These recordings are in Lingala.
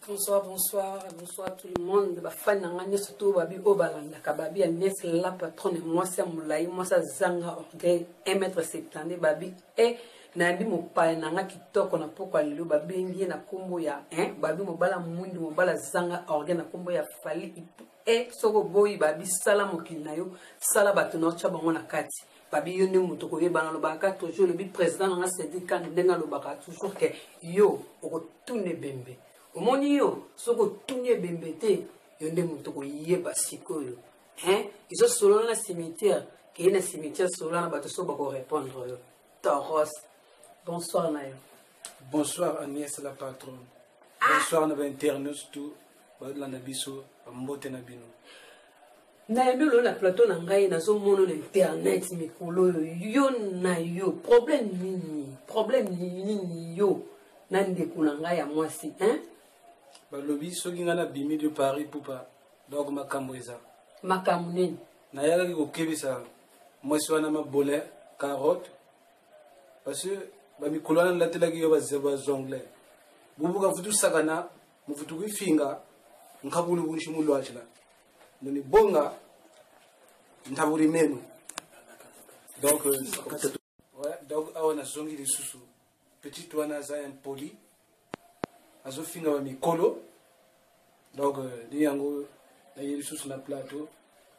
Bonsoir, bonsoir, bonsoir tout le monde. Bafan nangane surtout babi obalanda kababi Agnès la patronne moi c'est moulay moi ça zanga orgueil 1m70 babi et nabi mo pa nanga kitoko na poko lelo babi ngie na kombo ya babi mo bala mundi mo bala zanga orgueil na kombo ya fali et soko boy babi sala mokili na yo sala bato na cha bango na kati babi yo ne muto ko yeba na lobaka toujours le président nga syndicat ndenga lobaka toujours que yo okotune bembe omoni yo soko tunye bembete yo nde muto ko yeba sikoyo ils ont solo na cimetière qui est na cimetière solo na bato so bako répondre yo Toros bonsoir na yo bonsoir Agnès la patronne bonsoir na internautes tout badlanda biso mbote na bino na yebelo na plateau na ngai na zo mono na internet mikolo yo na yo problème nini yo na ndeko na ngai ya mwasi balobi soki nga na bimi de Paris pupa donc makambo eza makambo nini nayalaki kokebisa mwasi wana mabole carotte parce que bamikolo wana nlatelaki yo bazongle bubuka futu sakana mufutu kuifinga nkabuli bunshi mulwachila noni bonga ntaburi menu donc donc awana zongi les susu petit wana za impoli azo finga ba mikolo donc ni yango na yeli susu na plateau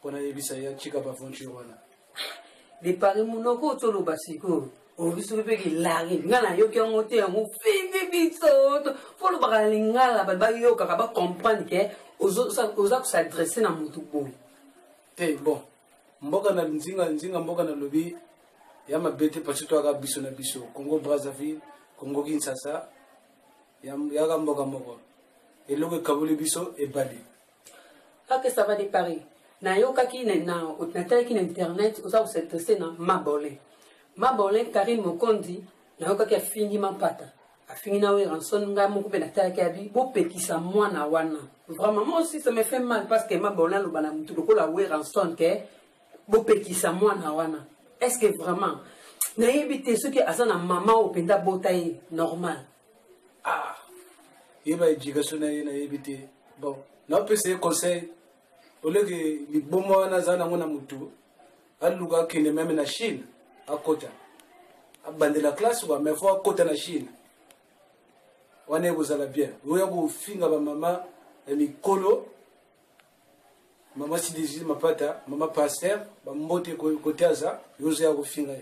pona yebisa ya chika ba aventure wana de pari munoko tolo basiko o biso pe ki lari ngana yo ki ngote ya mo fingi biso folo ba lingala ba yo ka ba comprendre que oza s'adresser na mutu boy bon mboka na nzinga mboka na lobi ya mabete parce to aka biso na biso Congo Brazzaville Congo Kinshasa ya ga mboka moko eloko kabuli biso e bali que ça va de Paris na yo kaki na otnataki na internet oza s'adresser na Mabolin Karim Mokondi na yo kaki afingi mapata afingi na we ranson nga moko be na taki abi bo pekisa mwana wana vraiment moi aussi ça me fait mal parce que Mabolin lo bana mutu ko la we ranson ke bo pekisa mwana wana est-ce que vraiment na yebite ce que azana mama o penda botai normal yeba éducation na yebite bon na pese conseil olege libomo wana zana ngona mutu aluka kende même na Chine akota abande la classe wa mais faut akota na Chine wane bozala bien oya ko finga ba mama mikolo mama sidiji mapata mama pasteur ba mbote côté aza yozo ya ko finga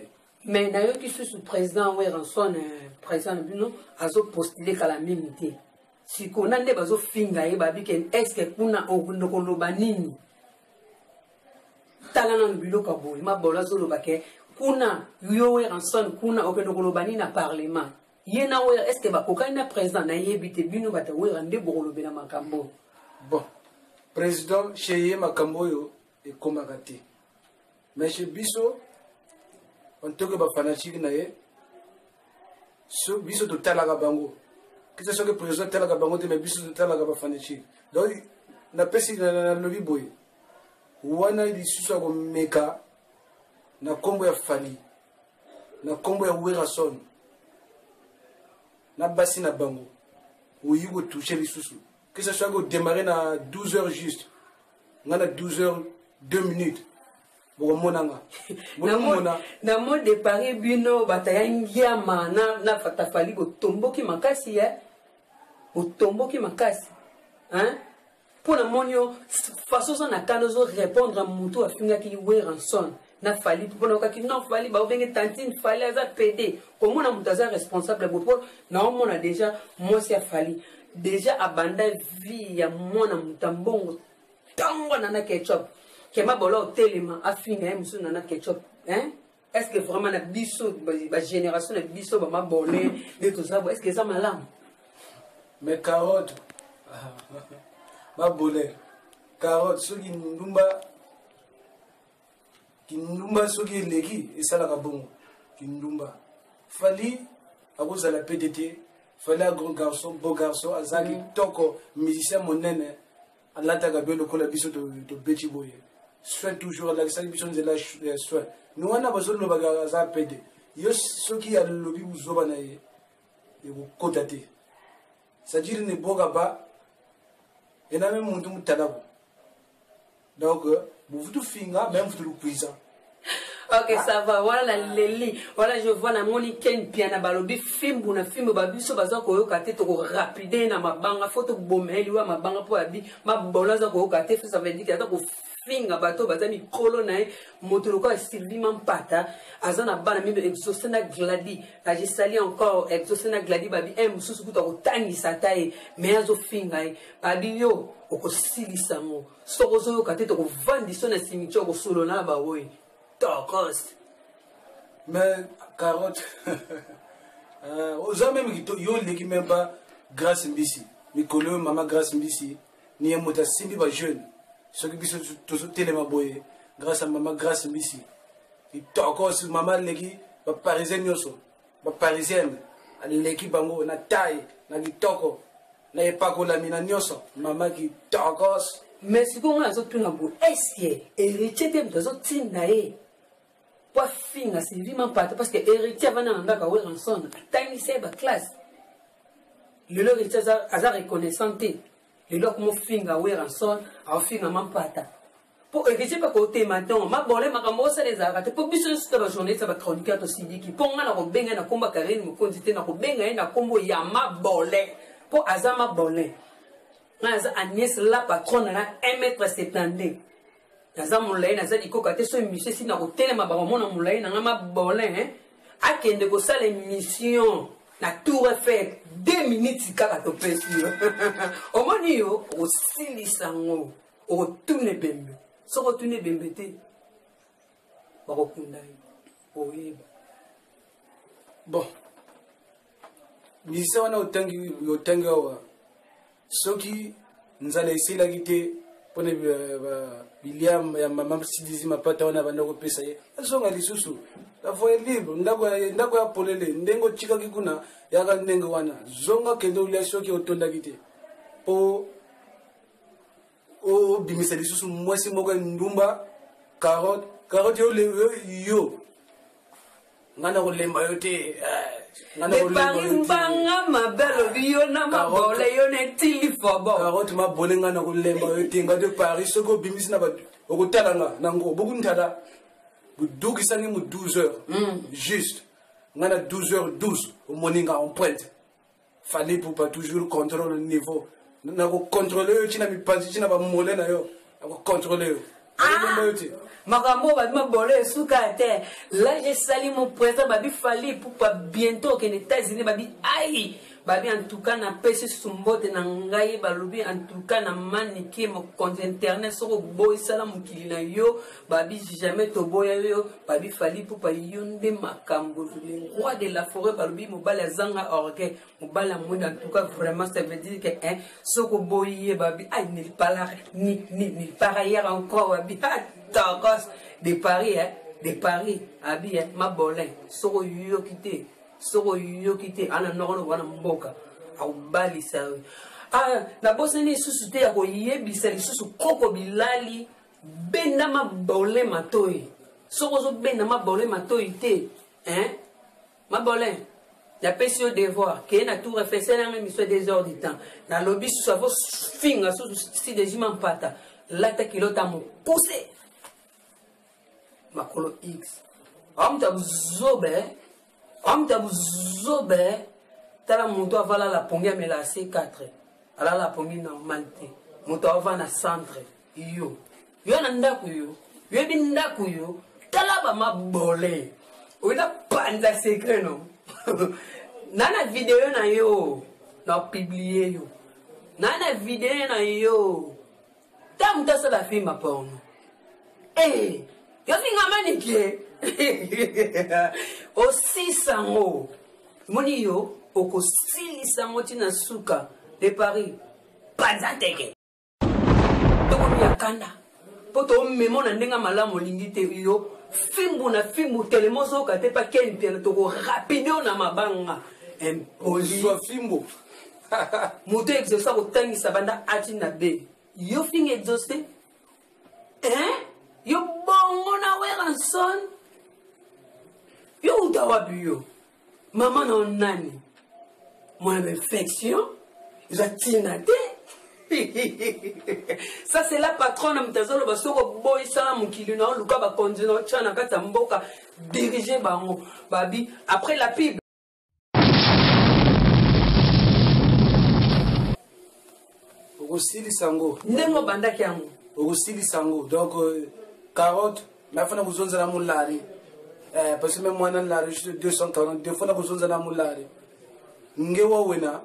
mais na yo ki sous président we ranson président bino azo postuler kala minute siko nande bazo finga ye babi ken est-ce que kuna okundoko loba nini talana biloka boy mabola zo loba ke kuna yo we ranson kuna okundoko loba nini na parlement yena we est-ce que bakokani na président na yebite bino bata we rande bokolobe na makambo bon président cheye makambo yo e komakati mais chez biso on toke ba fanatique na ye so biso to talaka bango kisa soke président talaka bango te mais biso to talaka ba fanatique donc na pesi na lobi boy wana ili susa ko meka na kombo ya fali na kombo ya werason na basi na bango oui go toucher les sous que ça soit go démarrer na 12h juste ngana 12h 2 minutes bo monanga na mo de Paris bino batayangia mana na fatafali go tomboki makasi otomboki makasi pour le monio façon ça na kanozo répondre à mutu afinga ki we ranson na fali pour na kaki non fali ba obenge tantine fali aza PD comment na mutu aza responsable pour na on a déjà moi c'est fali déjà abanda vie ya mwana mutambongo tango na ketchup ke mabola telema afinga musu na ketchup est-ce que vraiment na biso ba génération na biso ba mabolé de tout ça est-ce que ça malam mais carotte mabolé carotte soki kindumba soki leki esala ka bongo kindumba fali akoza la PDT fallait un grand garçon, beau garçon, azaki toko musicien monene, alata gabe le kola biso de Betty Boy. Soit toujours la salle biso de la soit. Nous on a besoin de le bagage à pédé. Yo ce qui a le lobby vous zobana et vous cotate. C'est-à-dire ne boga ba et na même muntu mutalabo donc vous tout finga même vous tout puissant. Ok, ça va. Voilà la leli. Voilà, je vois na moni ken piana balobi fimbu na fimbu babiso baza ko yoka te to rapide na mabanga photo bomeli wa mabanga po abi mabolaza ko yoka te ça veut dire que ko finga bato baza mikolo na e moto loka Sylvie Mampata azana bana mindo exosena gladi la je sali encore exosena gladi babi mususu kuta ko tangisa tae mais azo finga e babi yo ko silisa ngo soko zo yoka te to ko vandisa na simicho ko solo na ba oyi. Mais carotte, aux hommes même qui ont les même pas grâce mbisi, mais collègues maman grâce mbisi, ni un mot à simbi ba jeune, ce qui sont tous tellement boyé, grâce à maman grâce mbisi. Et encore si maman legi ba parisienne yoso, ba parisienne, l'équipe bango na taille, na di toko, na epako la mina nyoso, maman qui tokos. Mais si on a tout na bo, est-ce que héritier de deux autres tinae? Pas finga c'est vraiment pas parce que héritier va na ndaka we ranson tani c'est ba classe le lo héritier za reconnaissante le lo comme finga we ranson a finga mampata pour héritier pas côté maintenant ma bolé makambo ça les arrêter pour biso sur la journée ça va chroniquer to sidiki pour nga na ko benga na komba karine mo konzite na ko benga na kombo ya ma bolé pour azama bolé naza Agnès la patronne na 1m70 naza mulai naza dikoka te so mission si na ko telema ba mona mulai na ma bolin akende ko sala mission na tour Eiffel 2 minutes kaka to pesi o moni yo o silisa ngo o tune bembe so ko tune bembe te ba ko kundai o yeba bon mission wana otangi wa soki nzala isila gite pone William ya mama sidizi mapata wana banda ko pesa ye asonga lisusu la voie libre ndako ya polele ndengo chika kikuna yaka ndengo wana zonga kendo ulia soki otonda gite po o bimisa lisusu mwasi moko ndumba carotte yo ngana ko lemba yote Banga mabelo biyo na mabole yo ne tili fobo. Carotte mabole ngana ko lemba yote ngade Paris soko bimisi na ba okutala nga ngo bokuntada buduki sangi mu 12h juste ngana 12h12 au moninga en pointe fallait pour pas toujours contrôler le niveau na ko contrôler yo china mi panzi china ba mole na yo na ko contrôler yo Makambo ba mabole suka te là j'ai sali mon président babi fallait pour pas bientôt que les États-Unis babi aïe babi en tout cas na pesi sumbote na ngai balobi en tout cas na maniki mo compte internet soko boy sala mukili na yo babi jamais to boya yo babi fallait pour pas yonde makambo le roi de la forêt balobi mobala zanga orgue mobala mwenda en tout cas vraiment ça veut dire que soko boye babi aïe ni par ailleurs encore babi Tacos de Paris, de Paris, habillé, ma bolin, soro yo quitté, ana noro wana mboka, au bali sa. Ah, na bosani susute ya koye bisali susu koko bilali, benda ma bolin matoi, soro zo benda ma bolin matoi te, ma bolin. La pêche au devoir, qui est na tour fait c'est la même histoire des heures du temps. Na lobby sur vos fingers, si des humains pata, là ta kilota mo poussé. Makolo X. Amta buzobe, tala monto avala la pongia me la C4. Ala la pongi normalité. Monto avala na centre. Yo na ndaku yo. Yo bi ndaku yo. Tala ba mabole. Oina panza secret no. Nana vidéo na yo. Na publier yo. Nana vidéo na yo. Tam ta sa la film porno. Yo finga manike aussi sango moni yo oko sili sango tina suka de Paris panzateke toko ya kanda poto memo na ndenga malamu lingite yo fimbu na fimbu telemoso ka te pa ken pia toko rapido na mabanga impoli so fimbu moto exaucer ko tangisa banda ati na be yo finga exaucer yo bongo na weranson yo utawapi yo mama na nani mon infection zatina te Ça c'est la patronne mtazolo basoko boy ça mukili na luka ba konjino chana kata mboka diriger bango babi après la pub Ogosili sango ndengo bandaki yango Ogosili sango donc carotte mais afana kuzonza na mulari parce que même moi dans la région 240 des fois na kuzonza na mulari ngewa wena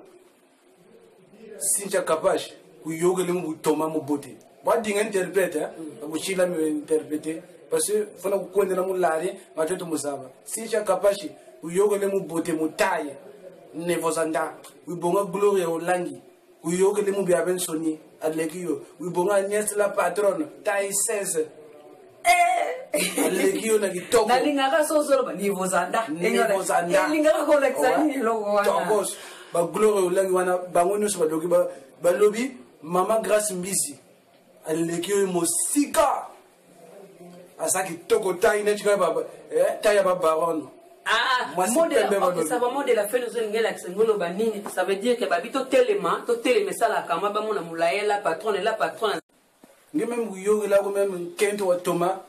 sincha kapash kuyogele mu toma mu bote ba dinga interprète abuchila mi interpréter parce que fana kukwenda na mulari matoto musaba sincha kapashi kuyogele mu bote mu taille nevozanda ubonga gloria olangi kuyogele mu biaben soni alekiyo ubonga Agnès la patronne taille 16 alekiyo na kitoko na lingaka sozolo ba nevozanda lingaka ko lexani logo wana ba gloria olangi wana bango nyonso badoki balobi mama Grace Mbisi alekiyo mosika asaki toko taille na chika baba taille ba baron. Ça va modèle la fin de ça veut dire que babito tellement ça la kama ba mona mulaye la patronne ngi même yoga là même kento wa Thomas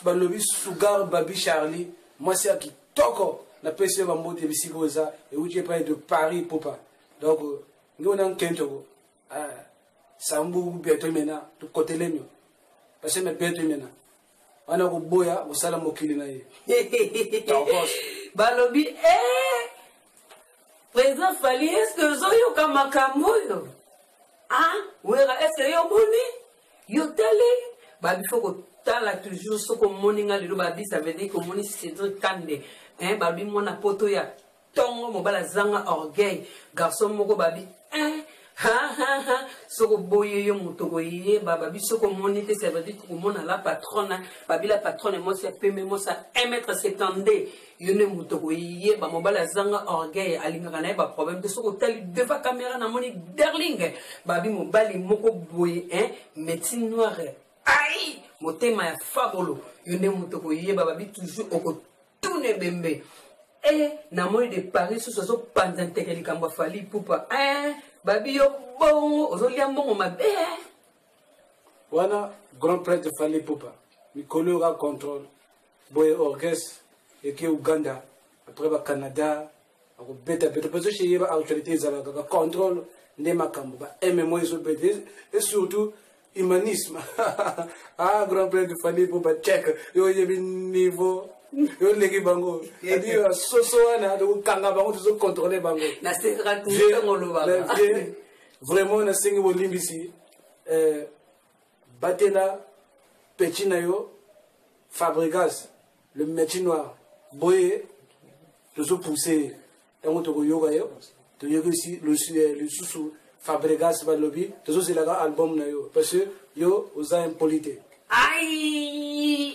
balobi sugar babi Charlie moi c'est qui toko la pese ba mode bisikoza et où j'ai pas de Paris papa donc ngi on kento sambu beto mena to côté lenyo parce que me beto mena ana ko boya o sala mokili na ye balobi président Fally est-ce que zoyo kama kamoyo wera est-ce que yo moni yo tele babi foko tala toujours soko moni nga lelo babi ça veut dire que moni c'est kande babi mona poto ya tongo mobala zanga orgueil garçon moko babi soko boye yo mutoko ye babi soko monite ça veut dire que mona la patronne babi la patronne moi c'est peme moi ça 1m70 yo ne mutoko ye ba mobala zanga orgueil alinga na ba problème de soko tali devant caméra na moni darling babi mobali moko boye médecine noire ai motema ya fabolo yo ne mutoko ye babi toujours oko tourner bembe na moni de Paris so so panzante likambo Fally pupa babi yo bongo ozolia mbongo mabe wana grand prêtre Fally Ipupa mikolo ra contrôle boye orchestre et que Uganda après ba Canada ako beta parce que chez ba autorité za ka contrôle ne makambo ba moi so bete et surtout humanisme grand prêtre Fally Ipupa check yo yebi niveau yo leki bango adi soso wana de kanga bango to contrôler bango na sekra tout ngolo ba vraiment na sengi bo limbisi batena petit na yo Fabregas le métier noir boye to pousser en to yoga yo to yoga ici le sous Fabregas va lobby to c'est la album na yo parce que yo oza impolité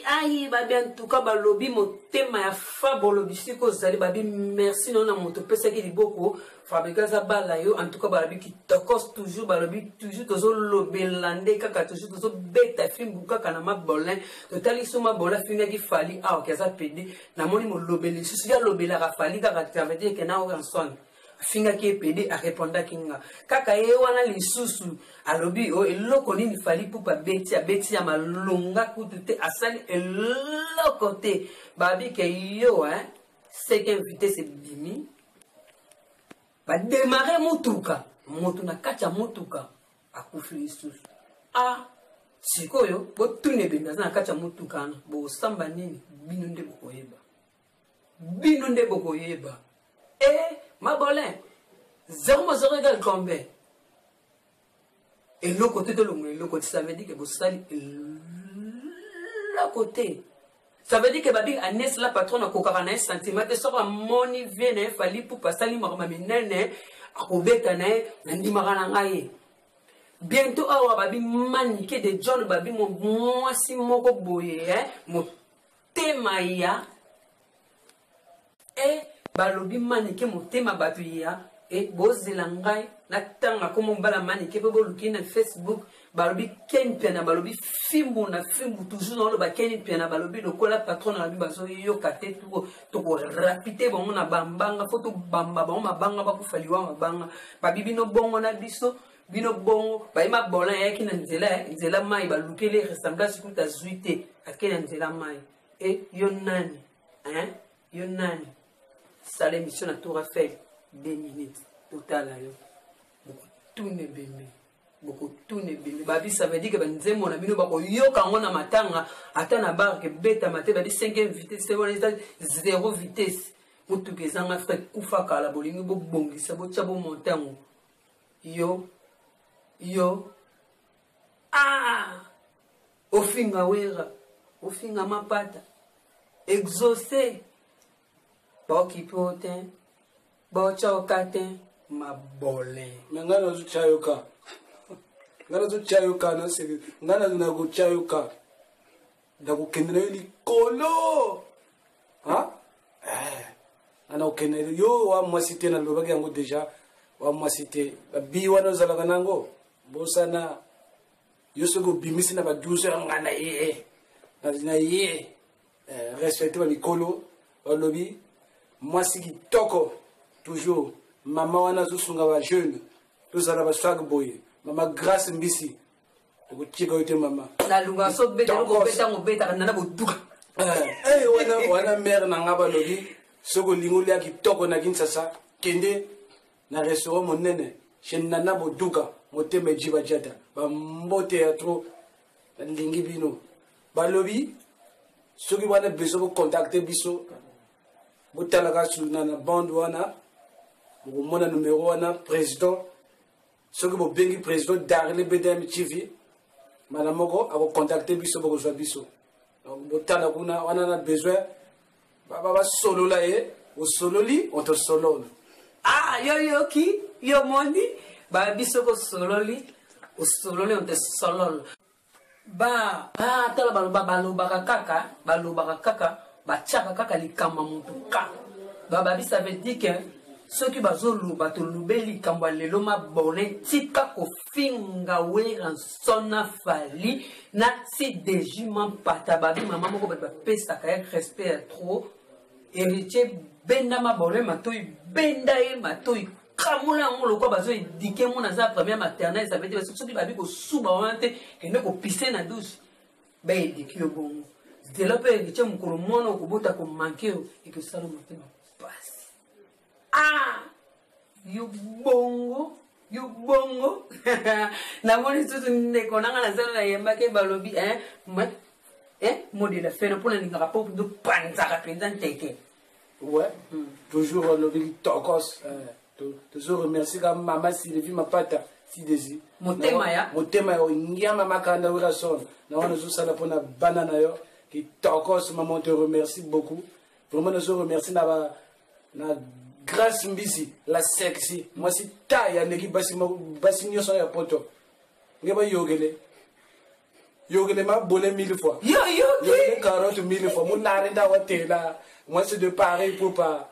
aïe babi en tout cas balobi motema ya fabolo bisiko zali babi merci non na moto pesa ki liboko Fabregas bala yo en tout cas balobi ki tokos toujours balobi toujours tozo lobelande kaka toujours tozo beta film kaka na mabolin totali so mabola finga ki Fally okaza pedi na moni mo lobeli susu ya lobela ka Fally kaka ça veut dire que na o son finga ki pedi a répondre kinga kaka ye wana lisusu alobi o eloko nini Fally Ipupa beti ya malonga kutute asali eloko te babi ke yo c'est qu'invité c'est bimi ba démarrer mutuka moto na kacha mutuka akufi lisusu sikoyo botune benda na kacha mutuka na bo samba nini bino nde bokoyeba mabolin 0 égale combien et l'autre côté de l'autre ça veut dire que vous salez la côté ça veut dire que babi Agnès la patronne a kokara na sentiment de sera moni vienne Fally Ipupa sali marama minene akobeta na ndimaka na ngai bientôt awa babi manike de John babi mo mwasi moko boye motema ya balobi manike motema babi ya bozela ngai natanga komo mbala manike pe boluki na Facebook balobi ken pena balobi fimbu na fimbu toujours na ba ken pena balobi lokola patron na bibazo yo kate to ko rapide bongo na bambanga foto bamba bongo mabanga ba ku Fally wa mabanga babibi no bongo na biso bino bongo ba ima bola ya ki na nzela mai ba lukele ressemblance ku ta zuite ake na nzela mai et yo nani yo nani sale mission na tour Eiffel 2 minutes total yo beaucoup tout ne bimbi babi ça veut dire que nzembo na bino ba ko yoka ngona matanga ata na bar ke beta mate babi 5e vitesse c'est bon 0 vitesse mutu kezanga frère kufa kala bolingi bo bongisa bo tshabo montango yo ofinga wera ofinga mapata exaucé ba kipote ba chokate mabole ngana zo chayoka ngana zo chayoka na se ngana na go chayoka da ko kendela li kolo ana okendela yo wa mwasite na lobaki yango déjà wa mwasite bi wana zalaka nango bosana yo soko bimisi na ba 12 heures ngana na respecter ba mikolo olobi mwasi kitoko toujours mama wana zo sunga ba jeune tozala ba swag boy mama Grace Mbisi ko chika yote mama na lunga so beta ko beta kana na boduka wana mère na ngaba lobi soko lingoli ya kitoko na Kinshasa kende na restaurant monene chenna na boduka moteme jiba jata ba mbote ya trop lingi bino balobi soki wana beso ko contacter biso botala ka suna na bande wana mona numéro wana président soki bo bengi président Darley BDM TV manamoko ako contacter biso boko zwa biso donc botala kuna wana na besoin baba solo la o sololi on te solole yo ki yo mondi ba biso ko sololi o sololi on te solole ba tala balobaka kaka bachaka kaka likamba mutuka ba bisa veut dire que ceux qui bazoluba to lubeli kamba lelo mabone tika ko finga we en sona fali na si dejima pata babi mama moko ba pesa ka respect trop héritier benda mabone matoi benda e matoi kamula ngolo ko bazo dike mona za première maternelle ça veut dire ceux qui babi ko suba wante kende ko pisser na douce ba dikio bon de la paix héritier mukolo mona ko bota ko manquer et que ça le motema passe you bongo na moni tutu ndeko nanga na zelo na yemba ke balobi modèle fait pour le rapport de panza rapidement teke ouais toujours le tokos toujours remercier ka mama Sylvie mapata si desi motema ya nyama makanda wera son na wana zo sala pona banana yo ki tokos maman te remercie beaucoup vraiment je remercie na Grace Mbisi la sexy moi si taille ndeki basi nyoso ya poto ngeba yogele ma bolé 1000 fois yogele carotte 1000 fois mon arenda watela moi c'est de pareil pour pas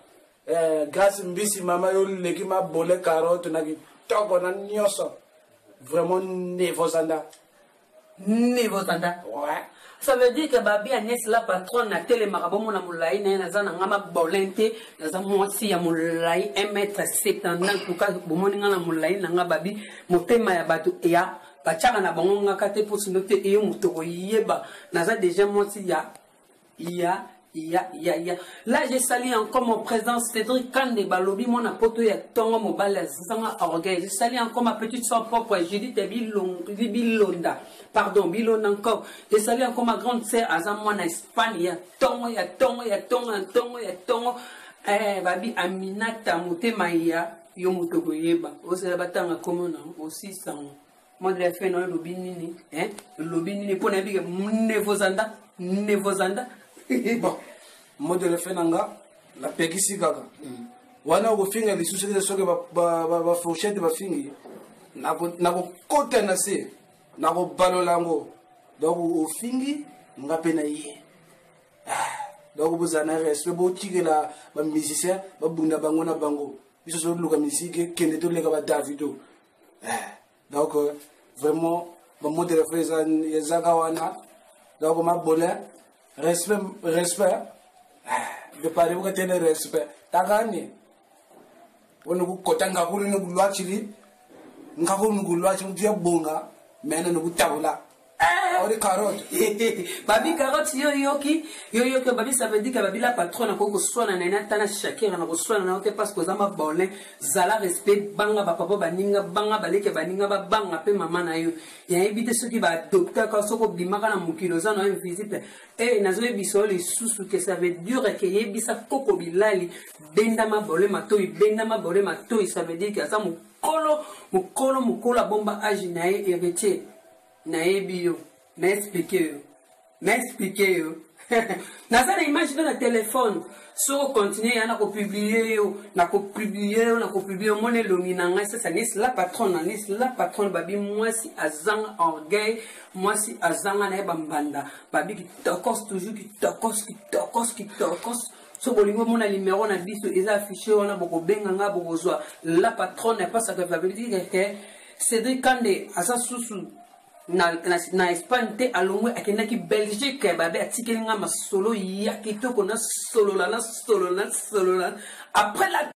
Grace Mbisi mama yo leki ma bolé carotte na ki toko na nyoso vraiment nevozanda ouais. Ça veut dire que babi Agnès la patronne na télé marabomo na moulai na za na ngama bolente na za mwasi ya moulai 1m70 kuka bomoni nga na moulai na nga babi motema ya bato ya bachaka na bango nga kate pour sinote e mutoko yeba na za déjà mwasi ya là j'ai salué encore mon président Cédric Kande balobi mon apoto ya tongo mobile zanga orgueil j'ai salué encore ma petite soeur propre Judith Bilonda pardon Bilonda encore j'ai salué encore ma grande sœur Azam en Espagne ya tongo babi Aminata motema ya yo mutoko yeba osela batanga komona aussi sang moi de la fin non lobinini lobinini pona bi nevozanda bon modèle fenanga la pegisi kaka wana ko finga li susu soke ba fourchette ba fingi nako kota na se nako balolango donc o fingi ngapena ye donc bozana respect bo tigela ba musicien ba bunda bango na bango biso so luka musique kende to leka ba Davido donc vraiment ba modèle freza ezaka wana donc ma bonheur respect de parler vous tenez respect takani on nous kotanga kuri no lwachili ngako ngulwa chimtia bonga mena no kutawula ori carotte babi carotte yoyoki babi ça veut dire que babi la patronne ko swana na tana shakira na ko swana na te parce que zama bolin zala respect banga ba papa baninga banga baleke baninga ba banga pe mama na yo ya éviter ceux qui va docteur quand soko bimaka na mukilo za na visite et nazo biso les sous que ça veut dire que yebisa koko bilali benda ma bolé matoi ça veut dire que ça mukolo bomba agi na héritier naebi yo m'expliquer yo naza na image na téléphone so continuer yana ko publier yo na ko publier mone longi na ngai ça n'est la patronne babi moi si azanga orgueil moi si azanga na bambanda babi qui tokos toujours qui tokos so bolingo mona numéro na biso eza affiché on a beaucoup benganga beaucoup zo la patronne n'est pas ça que ça veut dire que Cédric Kandé asa susu na Espagne te alongwe akendaki Belgique babe atikelinga masolo ya kitoko na solo la après la